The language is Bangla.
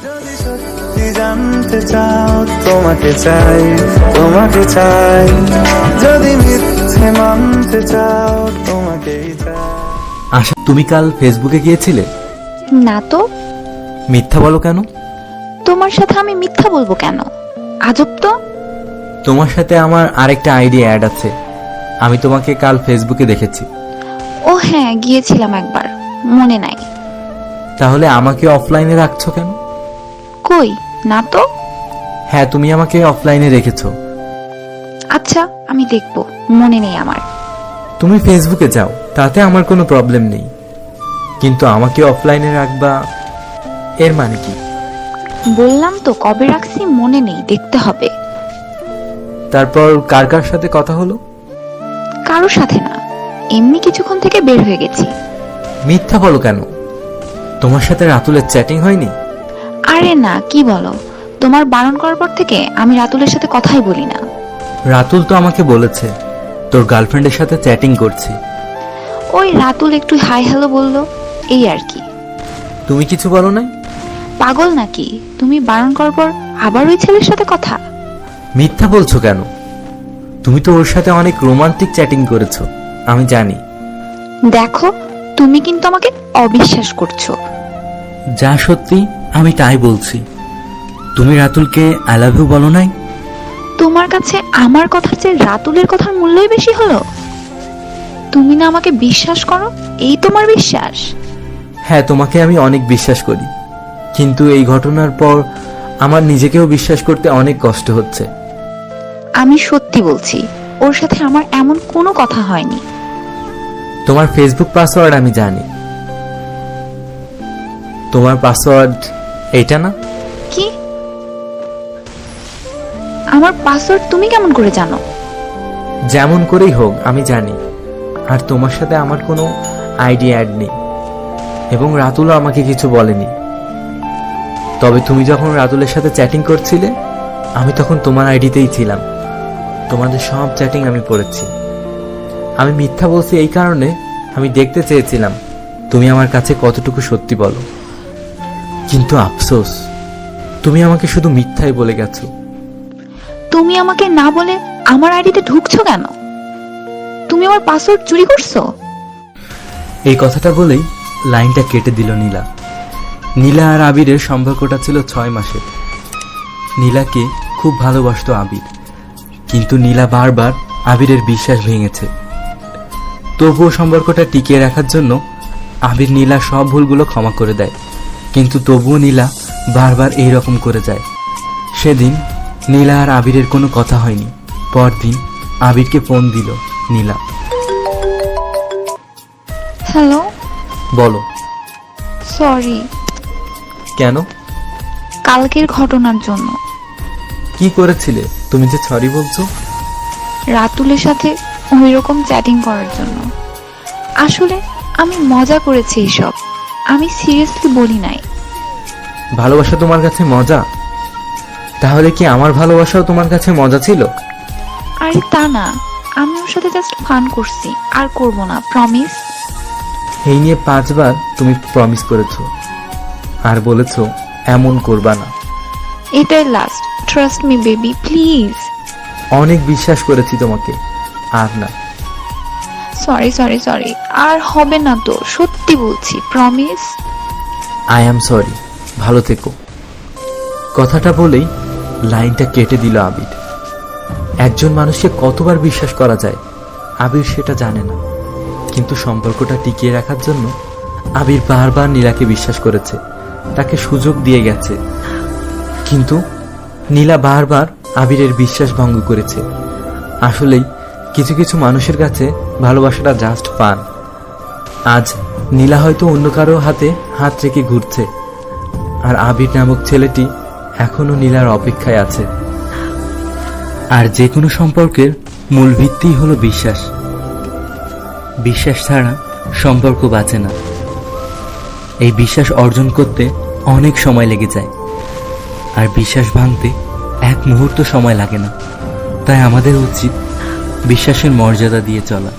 যদি সত্যি জানতে চাও তোমাকে চাই, তোমাকে চাই। যদি মিথ্যে মানতে চাও তোমাকেই চাই। আশা, তুমি কাল ফেসবুকে গিয়েছিলে? না তো। মিথ্যা বলো কেন? তোমার সাথে আমি মিথ্যা বলবো কেন? আজব তো। তোমার সাথে আমার আরেকটা আইডি অ্যাড আছে। আমি তোমাকে কাল ফেসবুকে দেখেছি। ও হ্যাঁ, গিয়েছিলাম একবার, মনে নাই। তাহলে আমাকে অফলাইনে রাখছো কেন? কই, না তো। হ্যাঁ, তুমি আমাকে অফলাইনে রেখেছো। আচ্ছা, আমি দেখবো, মনে নেই আমার। তুমি ফেসবুকে যাও, তাতে আমার কোনো প্রবলেম নেই, কিন্তু আমাকে অফলাইনে রাখবা এর মানে কি? বললাম তো কবে রাখছি মনে নেই, দেখতে হবে। তারপর কার কার সাথে কথা হলো? কারোর সাথে না, এমনি কিছুক্ষণ থেকে বের হয়ে গেছি। মিথ্যা বলো কেন? তোমার সাথে রাতুলের চ্যাটিং হয়নি? আরে না, কি বলো, তোমার বারণ করার পর থেকে আমি রাতুলের সাথে কথাই বলি না। রাতুল তো আমাকে বলেছে তোর গার্লফ্রেন্ডের সাথে চ্যাটিং করছি। ওই রাতুল একটু হাই হ্যালো বললো, এই আর কি। তুমি কিছু বলো নাই? পাগল নাকি তুমি? বারণ করার পর আবার ওই ছেলের সাথে কথা? মিথ্যা বলছো কেন? তুমি তো ওর সাথে অনেক রোমান্টিক চ্যাটিং করেছো, আমি জানি। দেখো, তুমি কিন্তু আমাকে অবিশ্বাস করছো। যা সত্যি আমি তাই বলছি। তুমি রাতুলকে আই লাভ ইউ বলো নাই? তোমার কাছে আমার কথার চেয়ে রাতুলের কথার মূল্যই বেশি হলো? তুমি না আমাকে বিশ্বাস করো, এই তোমার বিশ্বাস? হ্যাঁ, তোমাকে আমি অনেক বিশ্বাস করি, কিন্তু এই ঘটনার পর আমার নিজেকেও বিশ্বাস করতে অনেক কষ্ট হচ্ছে। আমি সত্যি বলছি, ওর সাথে আমার এমন কোনো কথা হয়নি। তোমার ফেসবুক পাসওয়ার্ড আমি জানি। তোমার পাসওয়ার্ড এইটা না? কি? আমার পাসওয়ার্ড তুমি কেমন করে জানো? যেমন করেই হোক আমি জানি। আর তোমার সাথে আমার কোনো আইডি অ্যাড নেই, এবং রাতুলও আমাকে কিছু বলেনি। তবে তুমি যখন রাতুলের সাথে চ্যাটিং করছিলে, আমি তখন তোমার আইডিতেই ছিলাম। তোমাদের সব চ্যাটিং আমি পড়েছি। আমি মিথ্যা বলছি এই কারণে, আমি দেখতে চেয়েছিলাম তুমি আমার কাছে কতটুকু সত্যি বলো। কিন্তু আফসোস, তুমি আমাকে শুধু মিথ্যাই বলে গেছো। তুমি আমাকে না বলে আমার আইডিতে ঢুকছো কেন? তুমি আমার পাসওয়ার্ড চুরি করছো? এই কথাটা বলেই লাইনটা কেটে দিল নীলা। নীলা আর আবিরের সম্পর্কটা ছিল 6 মাসের। নীলাকে খুব ভালোবাসতো আবির, কিন্তু নীলা বারবার আবিরের বিশ্বাস ভেঙেছে। তবুও সম্পর্কটা টিকিয়ে রাখার জন্য আবির নীলার সব ভুলগুলো ক্ষমা করে দেয়, কিন্তু তবুও নীলা বারবার এই রকম করে যায়। সেদিন নীলা আর আবিরের কোনো কথা হয়নি। পরদিন আবিরকে ফোন দিল নীলা। হ্যালো। বলো। সরি। কেন? কালকের ঘটনার জন্য। কি করেছিলে তুমি যে সরি বলছো? রাতুলের সাথে ওই রকম চ্যাটিং করার জন্য। আসলে আমি মজা করেছি এসব, আমি সিরিয়াসলি বলি নাই। ভালোবাসা তোমার কাছে মজা? তাহলে কি আমার ভালোবাসাও তোমার কাছে মজা ছিল? আরে তা না, আমি ওর সাথে জাস্ট ফান করছি, আর করব না, প্রমিস। এই নিয়ে 5 বার তুমি প্রমিস করেছো, আর বলেছো এমন করবা না। এটাই last, trust me baby, please. অনেক বিশ্বাস করেছি তোমাকে, আর না। সরি সরি সরি, আর হবে না তো, সত্যি বলছি, প্রমিস। আই অ্যাম সরি, ভালো থেকো। কথাটা বলেই লাইনটা কেটে দিল আবির। একজন মানুষকে কতবার বিশ্বাস করা যায় আবির সেটা জানে না, কিন্তু সম্পর্কটা টিকিয়ে রাখার জন্য আবির বারবার নীলাকে বিশ্বাস করেছে, তাকে সুযোগ দিয়ে গেছে, কিন্তু নীলা বারবার আবিরের বিশ্বাস ভঙ্গ করেছে। আসলেই কিছু কিছু মানুষের কাছে ভালোবাসাটা জাস্ট ফান। আজ নীলা হয়তো অন্য কারো হাতে হাত রেখে ঘুরছে, আর আবির নামক ছেলেটি এখনো নীলার অপেক্ষায় আছে। আর যে কোনো সম্পর্কের মূল ভিত্তি হলো বিশ্বাস। বিশ্বাস ছাড়া সম্পর্ক বাঁচে না। এই বিশ্বাস অর্জন করতে অনেক সময় লেগে যায়, আর বিশ্বাস ভাঙতে এক মুহূর্ত সময় লাগে না। তাই আমাদের উচিত বিশ্বাসের মর্যাদা দিয়ে চলা।